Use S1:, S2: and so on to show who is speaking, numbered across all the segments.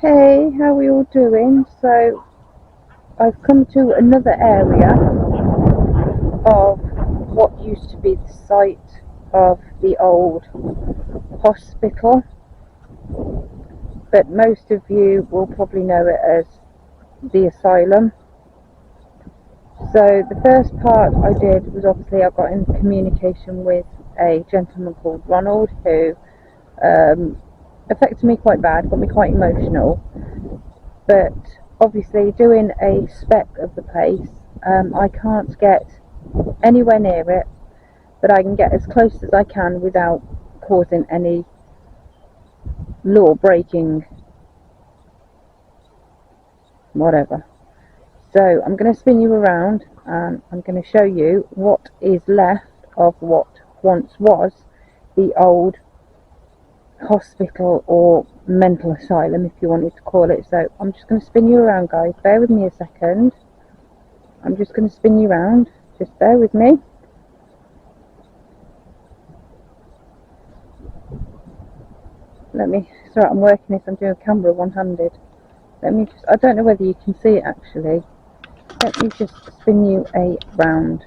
S1: Hey, how are we all doing? So, I've come to another area of what used to be the site of the old hospital, but most of you will probably know it as the asylum. So, the first part I did was obviously I got in communication with a gentleman called Ronald who affected me quite bad, got me quite emotional. But obviously, doing a spec of the place, I can't get anywhere near it, but I can get as close as I can without causing any law breaking, whatever. So I'm going to spin you around and I'm going to show you what is left of what once was the old hospital or mental asylum, if you wanted to call it. So I'm just going to spin you around, guys. Bear with me a second. I'm just going to spin you around. Just bear with me. Sorry, I'm working this, I'm doing a camera one-handed. I don't know whether you can see it actually. Let me just spin you around.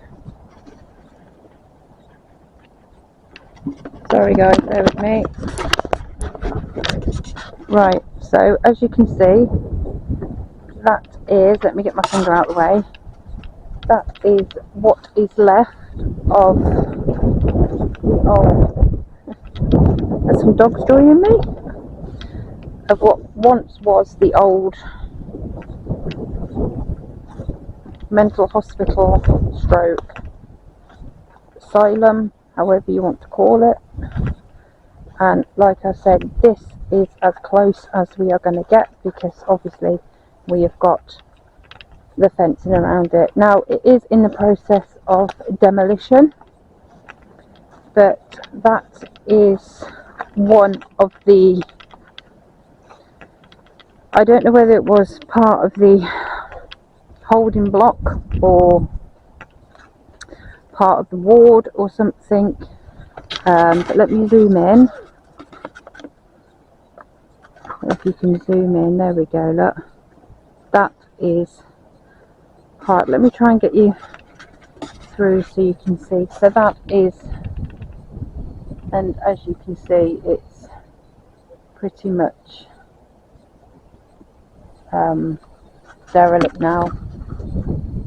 S1: Sorry guys, bear with me. Right, so as you can see, that is, let me get my finger out of the way, that is what is left of the old, there's some dogs joining me, of what once was the old mental hospital stroke asylum, however you want to call it. And like I said, this is as close as we are going to get because obviously we have got the fencing around it. Now it is in the process of demolition, but that is one of the, I don't know whether it was part of the holding block or part of the ward or something, but let me zoom in. If you can zoom in, there we go, look, that is part, let me try and get you through so you can see. So that is, and as you can see, it's pretty much derelict now,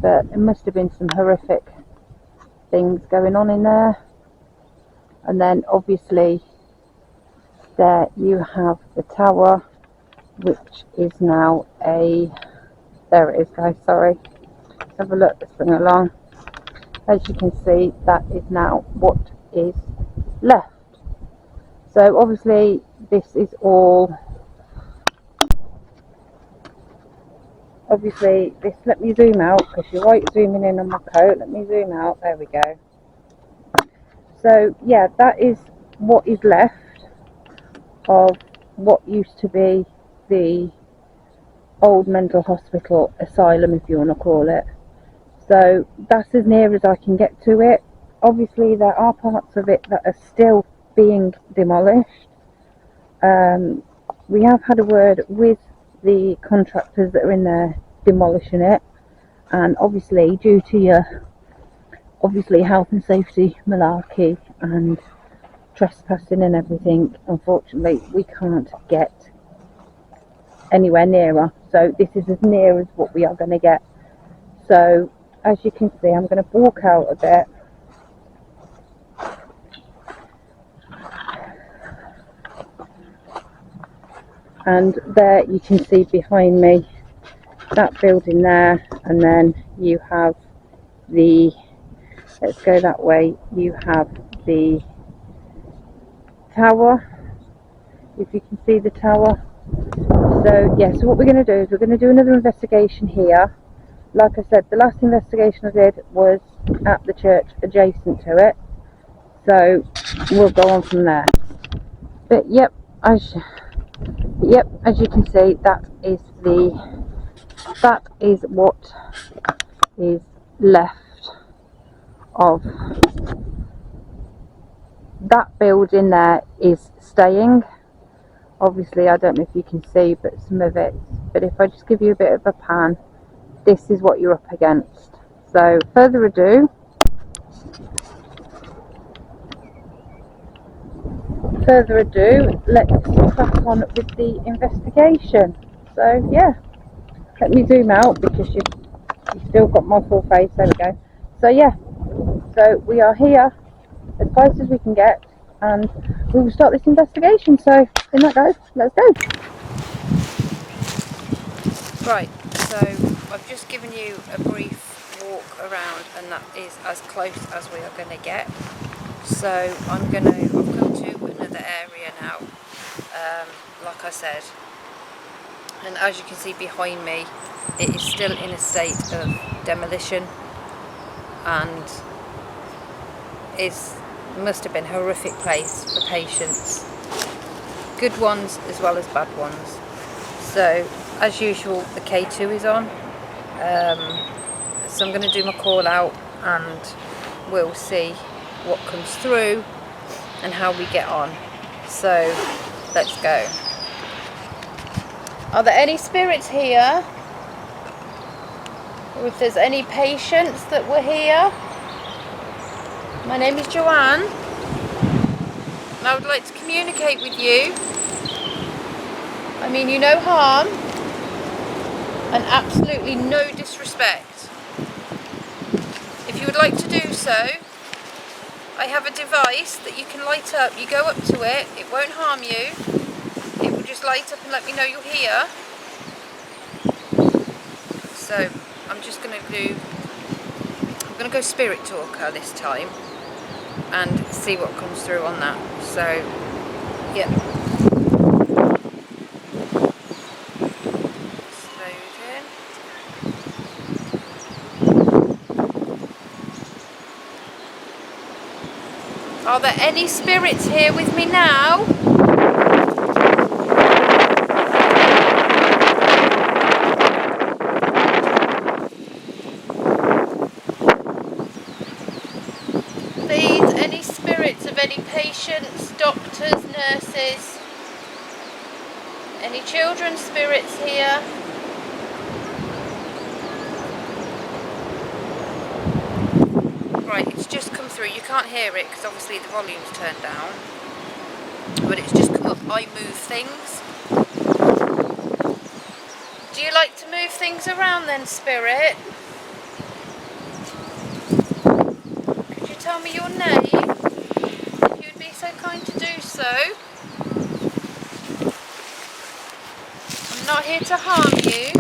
S1: but it must have been some horrific things going on in there. And then obviously there you have the tower, which is now there it is guys, sorry, let's have a look, let's bring it along. As you can see, that is now what is left. So obviously this is all, let me zoom out because you're right zooming in on my coat, let me zoom out, there we go. So yeah, that is what is left of what used to be the old mental hospital asylum, if you want to call it. So that's as near as I can get to it. Obviously there are parts of it that are still being demolished. We have had a word with the contractors that are in there demolishing it, and obviously due to your health and safety malarkey and trespassing and everything, unfortunately we can't get anywhere nearer. So this is as near as what we are going to get. So as you can see, I'm going to walk out a bit. And there you can see behind me that building there, and then you have the, let's go that way, you have the tower, if you can see the tower. So yeah, so what we're going to do is we're going to do another investigation here. Like I said, the last investigation I did was at the church adjacent to it, so we'll go on from there. But yep, as you can see, that is what is left of that building. There is staying. Obviously, I don't know if you can see, but some of it. But if I just give you a bit of a pan, this is what you're up against. So, further ado, let's crack on with the investigation. So, yeah, let me zoom out because you've still got my full face. There we go. So, yeah, so we are here as close as we can get, and we will start this investigation. So, in that goes, let's go. Right, so I've just given you a brief walk around, and that is as close as we are going to get. So I've come to another area now, like I said, and as you can see behind me, it is still in a state of demolition, and must have been a horrific place for patients, good ones as well as bad ones. So as usual, the K2 is on, so I'm going to do my call out and we'll see what comes through and how we get on. So let's go. Are there any spirits here? Or if there's any patients that were here? My name is Joanne and I would like to communicate with you. I mean you no harm and absolutely no disrespect. If you would like to do so, I have a device that you can light up. You go up to it, it won't harm you. It will just light up and let me know you're here. So I'm going to go spirit talker this time and see what comes through on that. So yeah. Are there any spirits here with me now? Please, any spirits of any patients, doctors, nurses? Any children's spirits here? Right, it's just come through. You can't hear it because obviously the volume's turned down. But it's just come up. I move things. Do you like to move things around then, spirit? Could you tell me your name? If you'd be so kind to do so. I'm not here to harm you.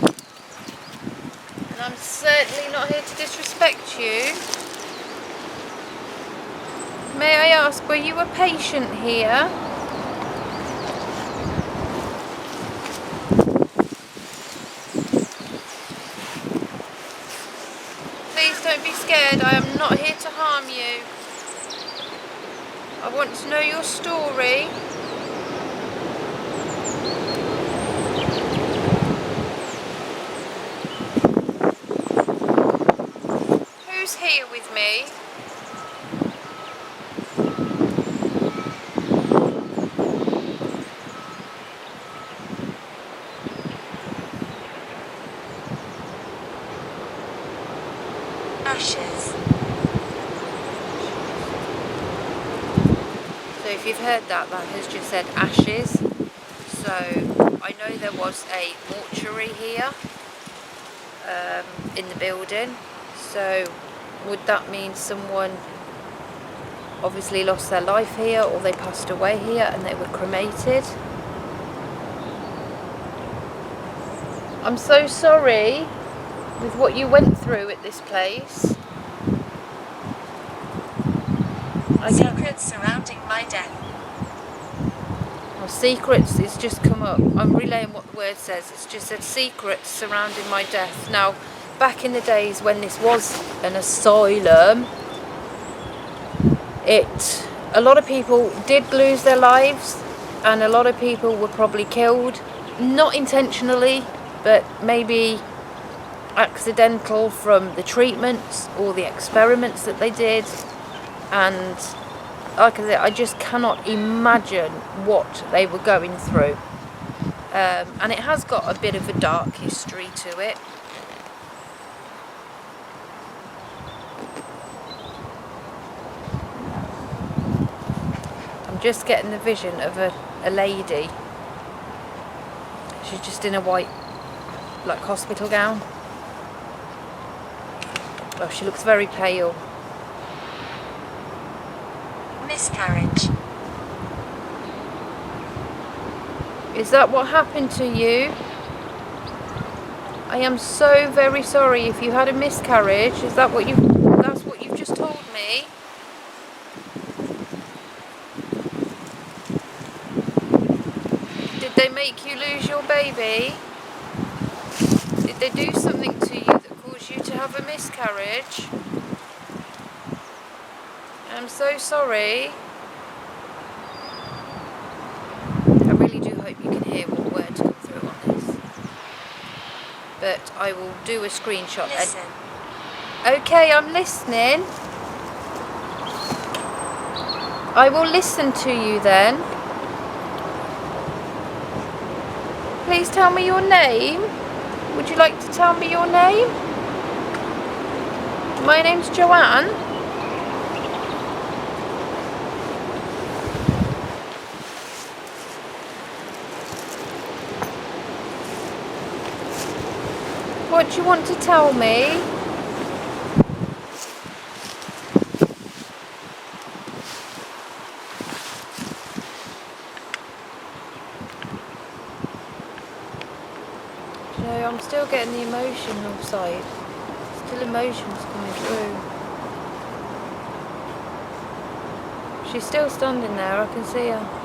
S1: And I'm certainly not here to disrespect you. May I ask, were you a patient here? Please don't be scared, I am not here to harm you. I want to know your story. Who's here with me?
S2: Ashes.
S1: So if you've heard that has just said ashes. So I know there was a mortuary here in the building. So would that mean someone obviously lost their life here, or they passed away here and they were cremated? I'm so sorry with what you went through at this place.
S2: Secrets surrounding my death.
S1: Well, secrets, it's just come up. I'm relaying what the word says. It's just said secrets surrounding my death. Now, back in the days when this was an asylum, a lot of people did lose their lives, and a lot of people were probably killed, not intentionally, but maybe accidental from the treatments or the experiments that they did. And like I said, I just cannot imagine what they were going through. and it has got a bit of a dark history to it. I'm just getting the vision of a lady. She's just in a white, like, hospital gown. Oh, she looks very pale.
S2: Miscarriage.
S1: Is that what happened to you? I am so very sorry if you had a miscarriage. Is that what that's what you've just told me? Did they make you lose your baby? Did they do something to you that caused you to have a miscarriage? I'm so sorry. I really do hope you can hear what words come through on this. But I will do a screenshot.
S2: Listen.
S1: Okay, I'm listening. I will listen to you then. Please tell me your name. Would you like to tell me your name? My name's Joanne. What do you want to tell me? You know, I'm still getting the emotional side. Still emotions coming through. She's still standing there, I can see her.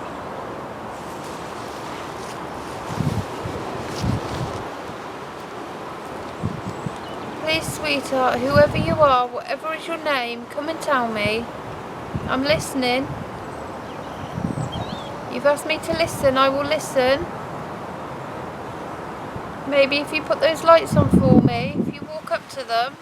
S1: Please, sweetheart, whoever you are, whatever is your name, come and tell me. I'm listening. You've asked me to listen, I will listen. Maybe if you put those lights on for me, if you walk up to them.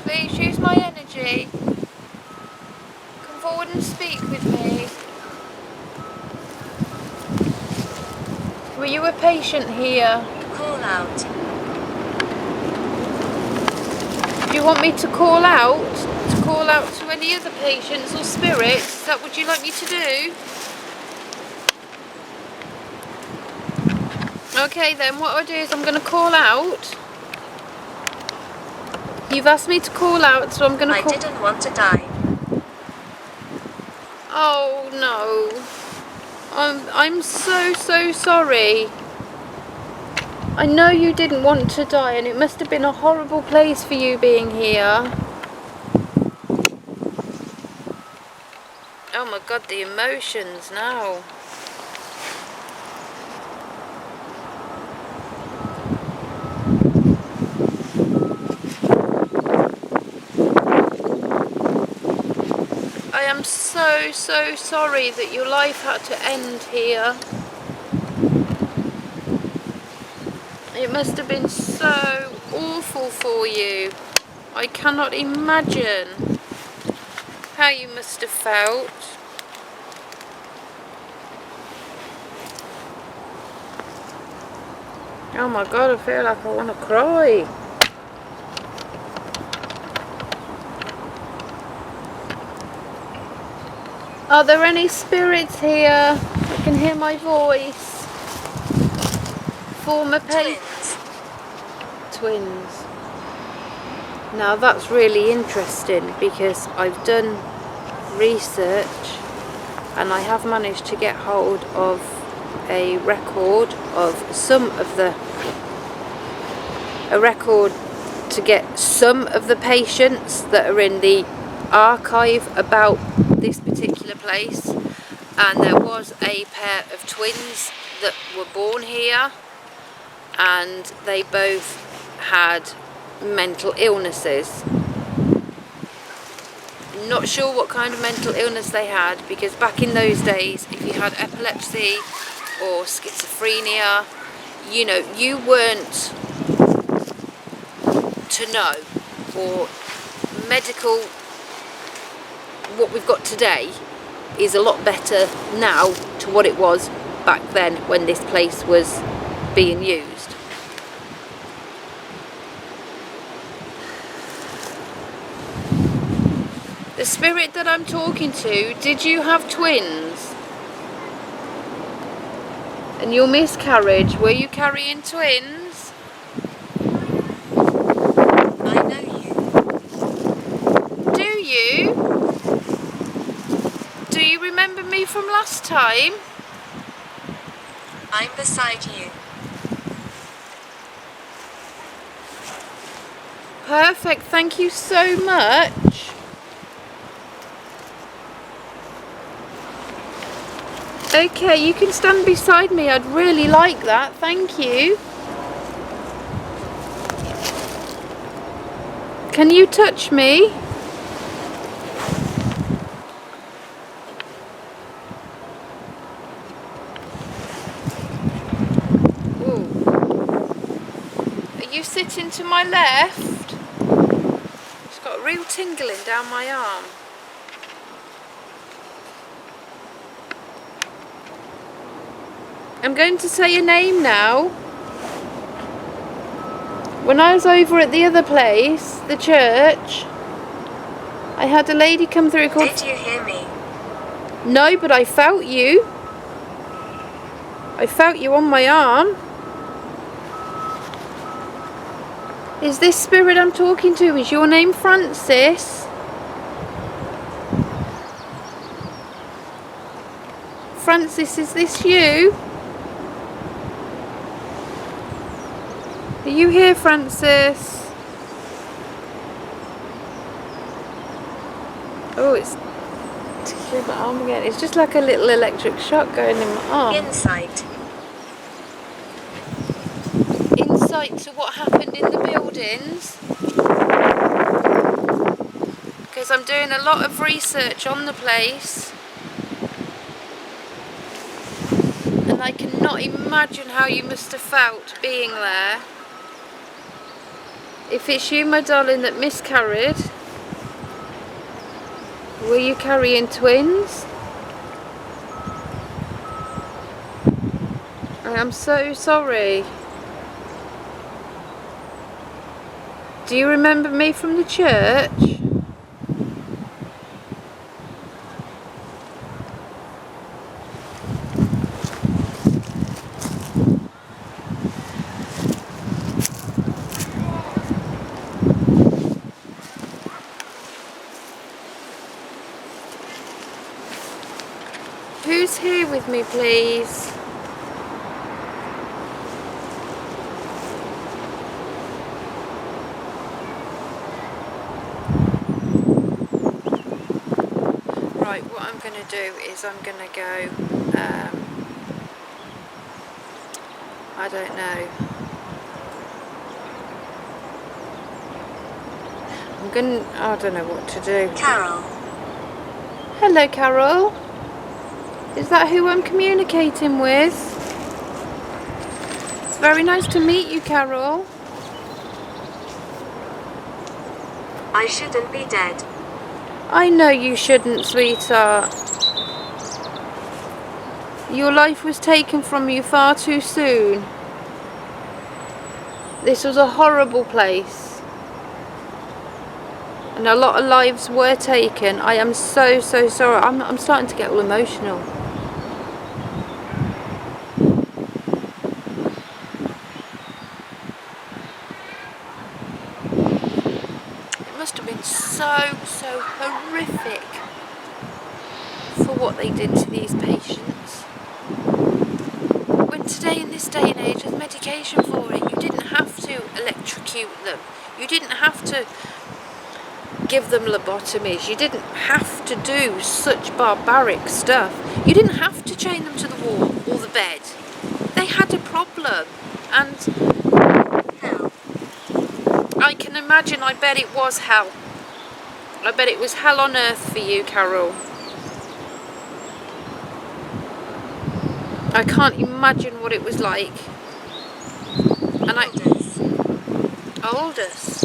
S1: Please use my energy. Come forward and speak with me. Were you a patient here?
S2: Call out.
S1: Do you want me to call out? To call out to any other patients or spirits? Is that what you'd like me to do? Okay then, what I'll do is I'm going to call out. You've asked me to call out, so I'm going to call...
S2: I didn't want to die.
S1: Oh no. I'm so sorry. I know you didn't want to die, and it must have been a horrible place for you being here. Oh my god, the emotions now. I am so sorry that your life had to end here. It must have been so awful for you. I cannot imagine how you must have felt. Oh my god, I feel like I want to cry. Are there any spirits here that can hear my voice? Former
S2: Twins.
S1: Twins. Now that's really interesting, because I've done research and I have managed to get hold of a record of to get some of the patients that are in the archive about this particular place, and there was a pair of twins that were born here, and they both had mental illnesses. Not sure what kind of mental illness they had, because back in those days, if you had epilepsy or schizophrenia, you know, you weren't
S3: to know, or medical, what we've got today is a lot better now to what it was back then when this place was being used. The spirit that I'm talking to, did you have twins? And your miscarriage, were you carrying twins?
S2: I know you.
S3: Do you? Do you remember me from last time?
S2: I'm beside you.
S3: Perfect, thank you so much. Okay, you can stand beside me, I'd really like that, thank you. Can you touch me? Ooh. Are you sitting to my left? It's got a real tingling down my arm. I'm going to say your name now. When I was over at the other place, the church, I had a lady come through called...
S2: Did you hear me?
S3: No, but I felt you. I felt you on my arm. Is this spirit I'm talking to, is your name Francis? Francis, is this you? Are you here, Francis? Oh, it's tickling my arm again. It's just like a little electric shock going in my arm.
S2: Insight.
S3: Insight to what happened in the buildings. Because I'm doing a lot of research on the place. And I cannot imagine how you must have felt being there. If it's you, my darling, that miscarried, were you carrying twins? I am so sorry. Do you remember me from the church? Who's here with me, please? Right, what I'm going to do is I'm going to go, I don't know. I don't know what to do.
S2: Carol.
S3: Hello, Carol. Is that who I'm communicating with? It's very nice to meet you, Carol.
S2: I shouldn't be dead.
S3: I know you shouldn't, sweetheart. Your life was taken from you far too soon. This was a horrible place. And a lot of lives were taken. I am so sorry. I'm starting to get all emotional. It must have been so horrific for what they did to these patients. When today, in this day and age, there's medication for it. You didn't have to electrocute them. You didn't have to give them lobotomies. You didn't have to do such barbaric stuff. You didn't have to chain them to the wall or the bed. They had a problem, and
S2: Hell.
S3: I can imagine, I bet it was hell. I bet it was hell on earth for you, Carol. I can't imagine what it was like. And Aldous.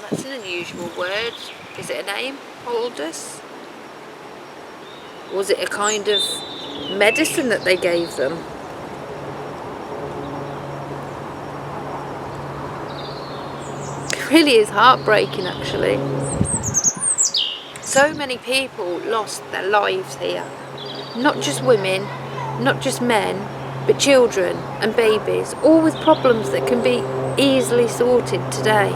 S3: That's an unusual word. Is it a name? Aldous? Was it a kind of medicine that they gave them? It really is heartbreaking, actually. So many people lost their lives here. Not just women, not just men, but children and babies, all with problems that can be easily sorted today.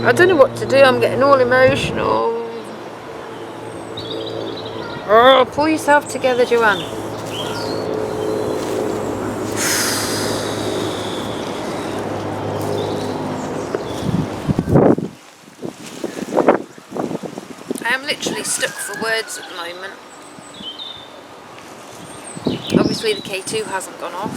S3: I don't know what to do, I'm getting all emotional. Oh, pull yourself together, Joanne. I am literally stuck for words at the moment. Obviously the K2 hasn't gone off.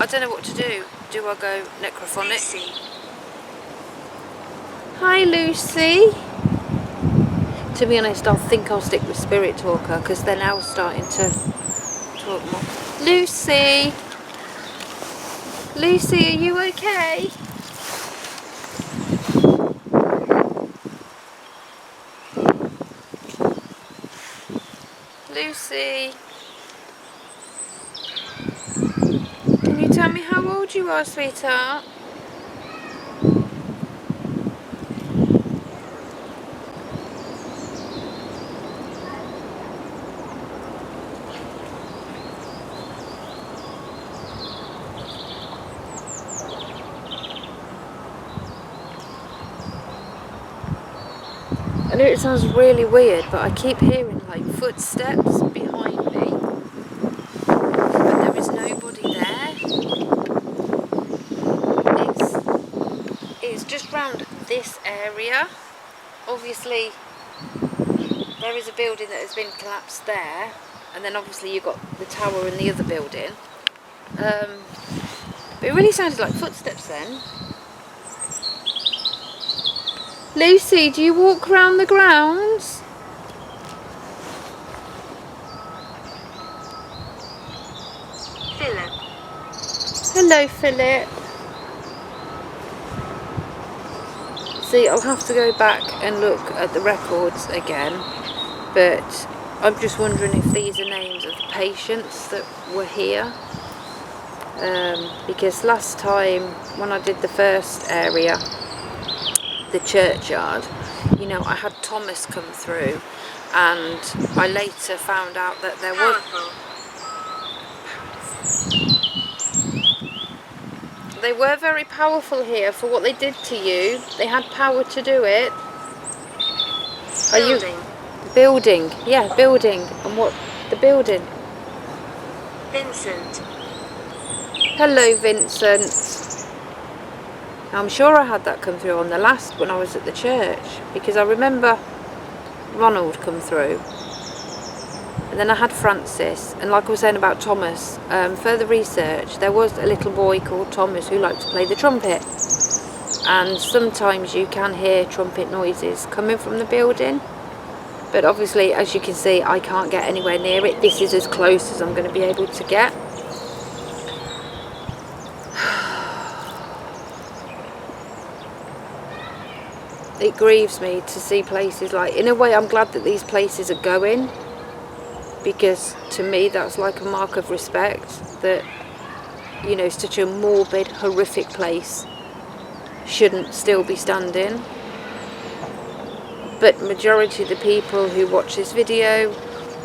S3: I don't know what to do. Do I go necrophonic?
S2: Lucy.
S3: Hi Lucy. To be honest, I think I'll stick with Spirit Talker because they're now starting to talk more. Lucy! Lucy, are you okay? Lucy! Can you tell me how old you are, sweetheart? I know it sounds really weird, but I keep hearing like footsteps behind me, but there is nobody there. It's just round this area. Obviously, there is a building that has been collapsed there, and then obviously you've got the tower in the other building. But it really sounded like footsteps then. Lucy, do you walk around the grounds?
S2: Philip.
S3: Hello, Philip. See, I'll have to go back and look at the records again, but I'm just wondering if these are names of the patients that were here. Because last time when I did the first area, the churchyard, you know, I had Thomas come through, and I later found out that there was... They were very powerful here for what they did to you. They had power to do it.
S2: Building.
S3: Building, yeah, building. And what? The building.
S2: Vincent.
S3: Hello, Vincent. I'm sure I had that come through on the last when I was at the church, because I remember Ronald come through, and then I had Francis, and like I was saying about Thomas, further research, there was a little boy called Thomas who liked to play the trumpet, and sometimes you can hear trumpet noises coming from the building, but obviously, as you can see, I can't get anywhere near it. This is as close as I'm going to be able to get. It grieves me to see places like, in a way I'm glad that these places are going, because to me that's like a mark of respect that, you know, such a morbid, horrific place shouldn't still be standing. But majority of the people who watch this video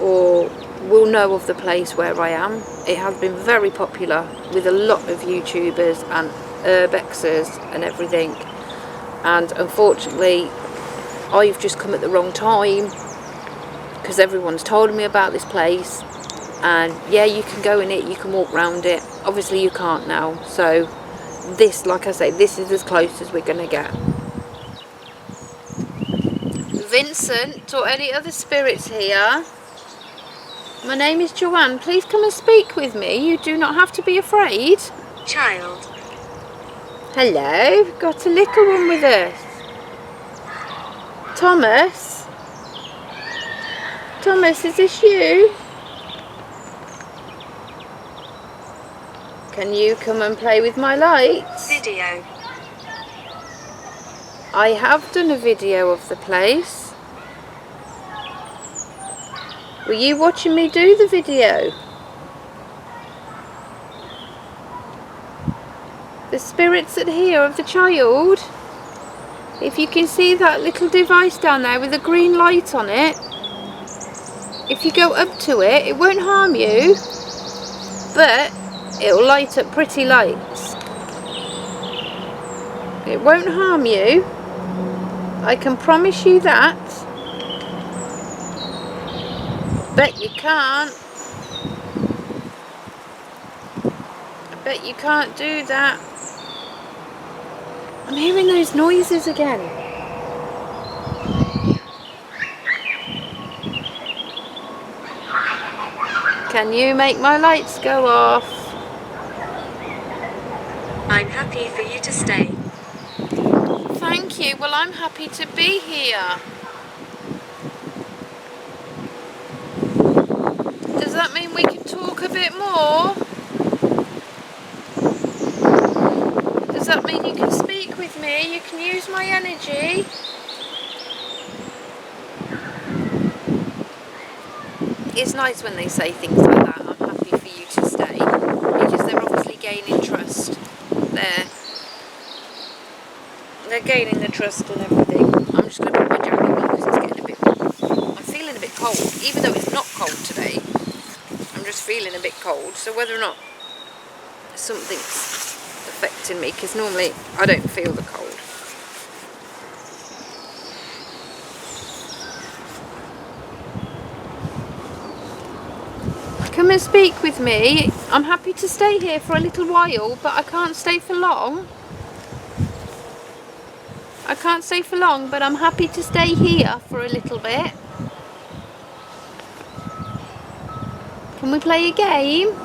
S3: or will know of the place where I am. It has been very popular with a lot of YouTubers and urbexers and everything. And unfortunately, I've just come at the wrong time because everyone's told me about this place. And yeah, you can go in it, you can walk around it. Obviously you can't now. So this, like I say, this is as close as we're going to get. Vincent or any other spirits here? My name is Joanne. Please come and speak with me. You do not have to be afraid.
S2: Child.
S3: Hello, we've got a little one with us. Thomas, Thomas, is this you? Can you come and play with my lights?
S2: Video.
S3: I have done a video of the place. Were you watching me do the video? The spirits that here of the child. If you can see that little device down there with a green light on it, if you go up to it, it won't harm you, but it'll light up pretty lights. It won't harm you. I can promise you that. Bet you can't. I bet you can't do that. I'm hearing those noises again. Can you make my lights go off?
S2: I'm happy for you to stay.
S3: Thank you. Well, I'm happy to be here. Does that mean we can talk a bit more? Does that mean you can speak with me? You can use my energy? It's nice when they say things like that. I'm happy for you to stay, because they're obviously gaining trust. They're gaining the trust and everything. I'm just going to put my jacket on because it's getting a bit... I'm feeling a bit cold, even though it's not cold today. I'm just feeling a bit cold. So whether or not something's affecting me, because normally I don't feel the cold. Come and speak with me. I'm happy to stay here for a little while, but I can't stay for long. I can't stay for long, but I'm happy to stay here for a little bit. Can we play a game?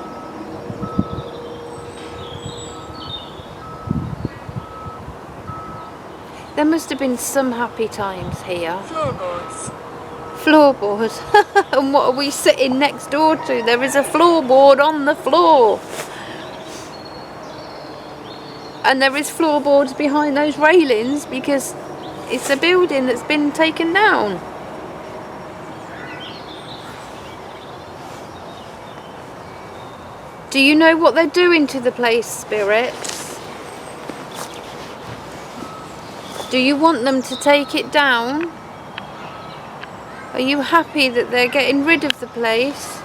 S3: There must have been some happy times here.
S2: Floorboards.
S3: Floorboard. And what are we sitting next door to? There is a floorboard on the floor. And there is floorboards behind those railings because it's a building that's been taken down. Do you know what they're doing to the place, spirits? Do you want them to take it down? Are you happy that they're getting rid of the place?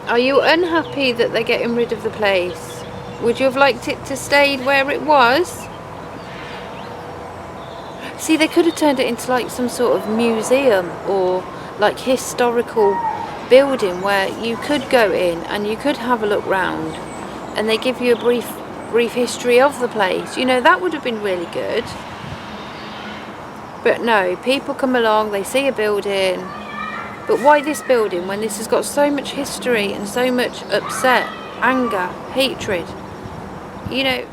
S3: Are you unhappy that they're getting rid of the place? Would you have liked it to stay where it was? See, they could have turned it into like some sort of museum or like historical building where you could go in and you could have a look round and they give you a brief history of the place. You know, that would have been really good. But no, people come along, they see a building. But why this building when this has got so much history and so much upset, anger, hatred? You know,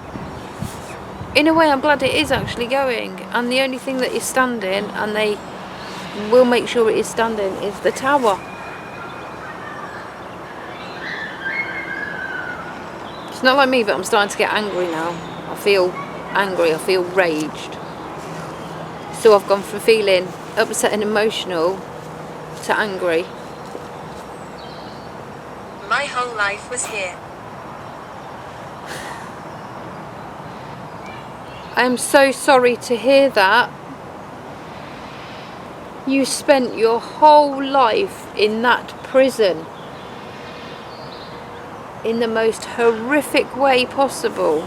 S3: in a way I'm glad it is actually going. And the only thing that is standing, and they will make sure it is standing, is the tower. It's not like me, but I'm starting to get angry now. I feel angry, I feel raged. So I've gone from feeling upset and emotional to angry.
S2: My whole life was here.
S3: I am so sorry to hear that. You spent your whole life in that prison in the most horrific way possible.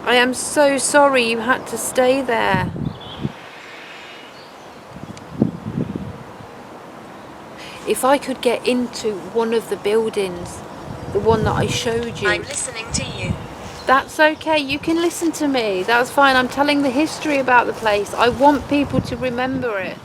S3: I am so sorry you had to stay there. If I could get into one of the buildings, the one that I showed you.
S2: I'm listening to you.
S3: That's okay, you can listen to me. That's fine, I'm telling the history about the place. I want people to remember it.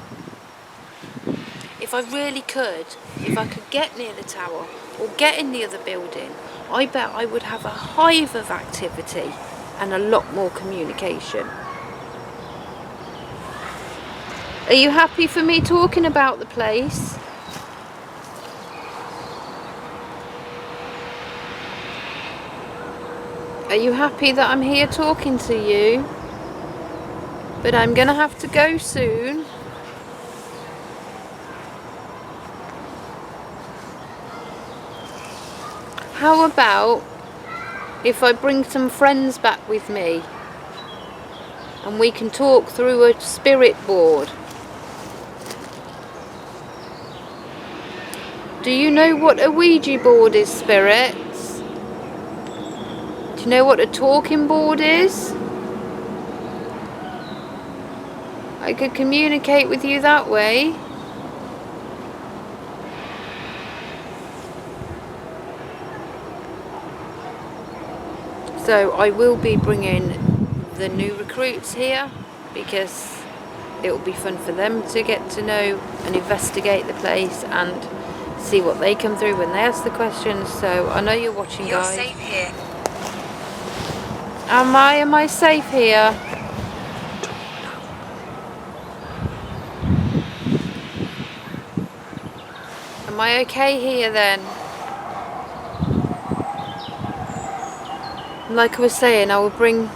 S3: If I really could, if I could get near the tower, or get in the other building, I bet I would have a hive of activity and a lot more communication. Are you happy for me talking about the place? Are you happy that I'm here talking to you? But I'm gonna have to go soon. How about if I bring some friends back with me and we can talk through a spirit board? Do you know what a Ouija board is, spirits? Do you know what a talking board is? I could communicate with you that way. So I will be bringing the new recruits here because it will be fun for them to get to know and investigate the place and see what they come through when they ask the questions. So I know you're watching,
S2: You're
S3: guys.
S2: safe here.
S3: Am I safe here? Am I okay here then? Like I was saying, I will bring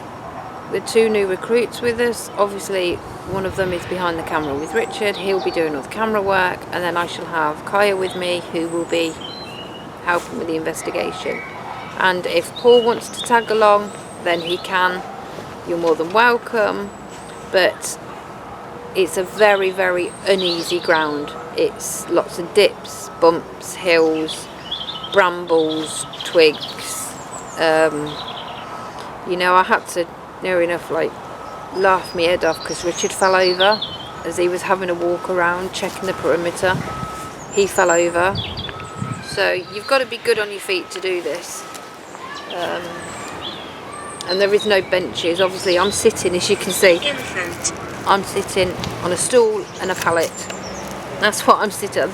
S3: the 2 new recruits with us. Obviously, one of them is behind the camera with Richard. He'll be doing all the camera work, and then I shall have Kaya with me, who will be helping with the investigation. And if Paul wants to tag along, then he can. You're more than welcome. But it's a very, very uneasy ground. It's lots of dips, bumps, hills, brambles, twigs. You know, I had to near enough like laugh my head off because Richard fell over as he was having a walk around checking the perimeter. He fell over. So you've got to be good on your feet to do this. And there is no benches. Obviously I'm sitting, as you can see.
S2: Infant.
S3: I'm sitting on a stool and a pallet. That's what I'm sitting.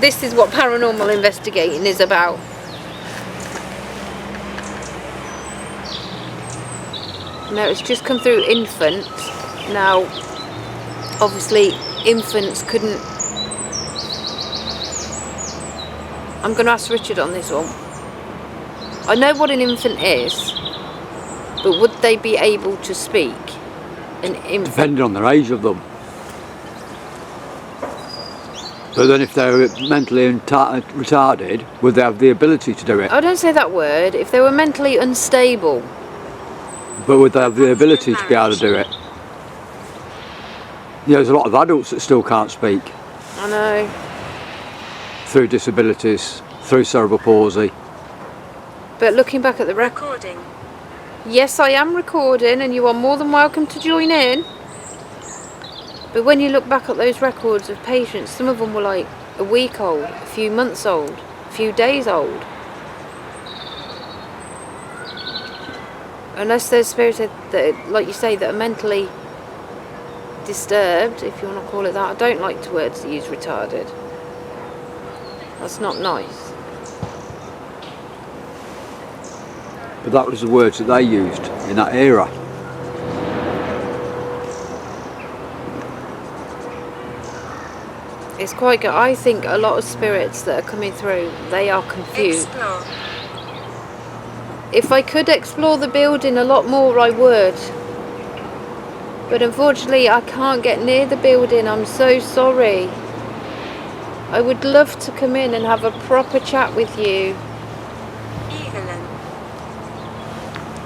S3: This is what paranormal investigating is about. Now it's just come through infant. Now, obviously, infants couldn't. I'm going to ask Richard on this one. I know what an infant is, but would they be able to speak? An infant.
S4: Depending on the age of them. But then if they're mentally retarded, would they have the ability to do it?
S3: I don't say that word. If they were mentally unstable.
S4: But would they have the ability to be able to do it? Yeah, there's a lot of adults that still can't speak.
S3: I know.
S4: Through disabilities, through cerebral palsy.
S3: But looking back at the
S2: Recording.
S3: yes, I am recording and you are more than welcome to join in. But when you look back at those records of patients, some of them were like a week old, a few months old, a few days old. Unless there's spirits that, like you say, that are mentally disturbed, if you want to call it that. I don't like the words that use retarded. That's not nice.
S4: But that was the words that they used in that era.
S3: It's quite good. I think a lot of spirits that are coming through, they are confused.
S2: Explore.
S3: If I could explore the building a lot more, I would. But unfortunately, I can't get near the building. I'm so sorry. I would love to come in and have a proper chat with you.
S2: Evelyn.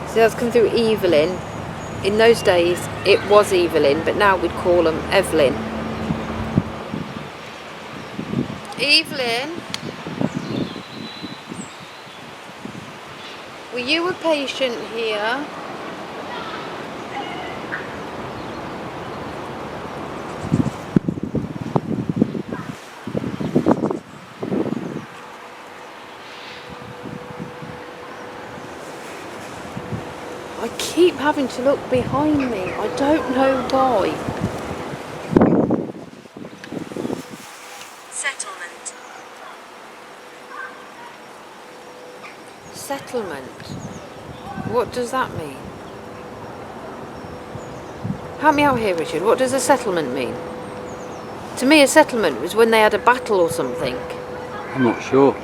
S3: So that's come through Evelyn. In those days, it was Evelyn, but now we'd call them Evelyn. Evelyn? Were you a patient here? I keep having to look behind me. I don't know why.
S2: Settlement.
S3: settlement. What does that mean? Help me out here, Richard. What does a settlement mean? To me, a settlement was when they had a battle or something.
S4: I'm not sure.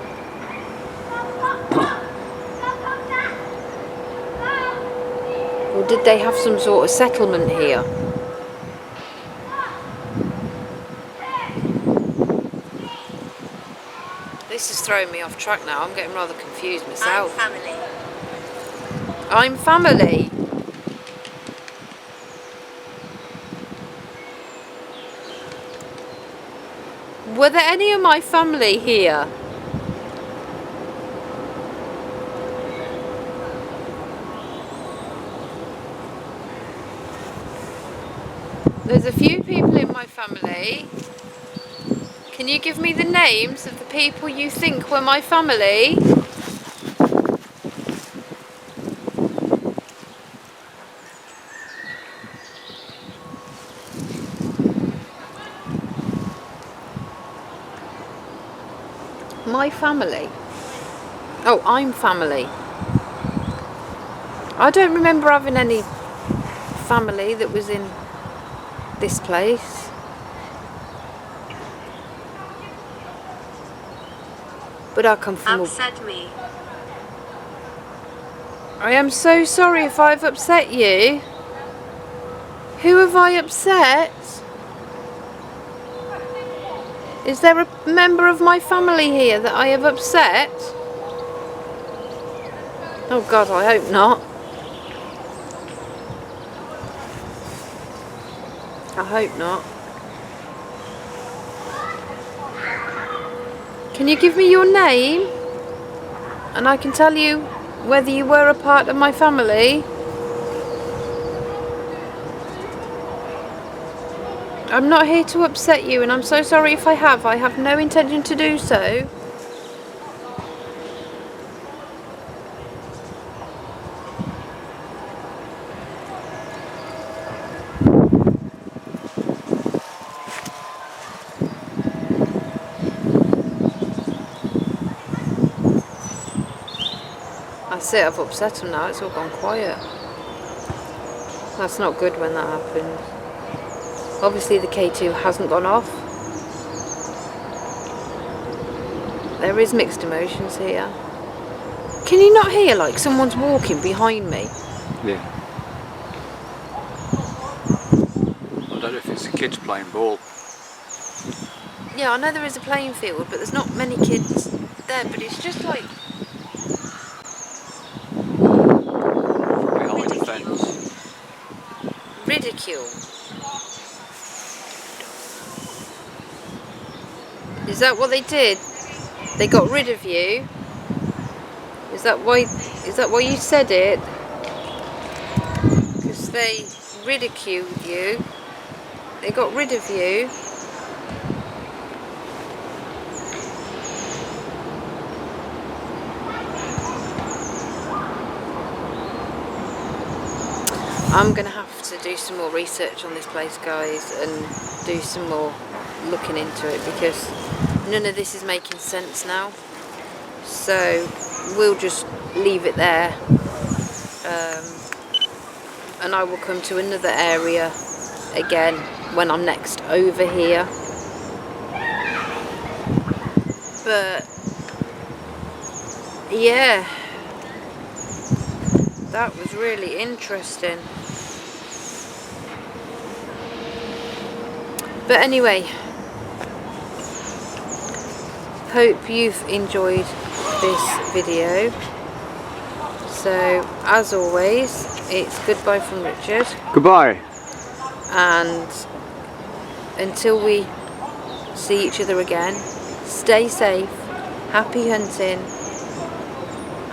S3: Or did they have some sort of settlement here? This is throwing me off track now. I'm getting rather confused myself.
S2: I'm family.
S3: I'm family. Were there any of my family here? There's a few people in my family. Can you give me the names of the people you think were my family? My family? Oh, I'm family. I don't remember having any family that was in this place. But I come from
S2: Upset me.
S3: I am so sorry if I've upset you. Who have I upset? Is there a member of my family here that I have upset? Oh God, I hope not. I hope not. Can you give me your name? And I can tell you whether you were a part of my family. I'm not here to upset you, and I'm so sorry if I have. I have no intention to do so. That's it, I've upset him now. It's all gone quiet. That's not good when that happens. Obviously the K2 hasn't gone off. There is mixed emotions here. Can you not hear like someone's walking behind me?
S4: Yeah. I don't know if it's the kids playing ball.
S3: Yeah, I know there is a playing field, but there's not many kids there, but it's just like...
S4: Behind the fence.
S3: ridicule. Is that what they did? They got rid of you? Is that why you said it? Because they ridiculed you. They got rid of you. I'm going to have to do some more research on this place, guys, and do some more looking into it, because none of this is making sense now. So we'll just leave it there, and I will come to another area again when I'm next over here. But yeah, that was really interesting. But anyway, hope you've enjoyed this video. So as always, it's goodbye from Richard.
S4: Goodbye.
S3: And until we see each other again, stay safe, happy hunting,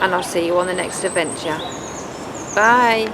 S3: and I'll see you on the next adventure. Bye.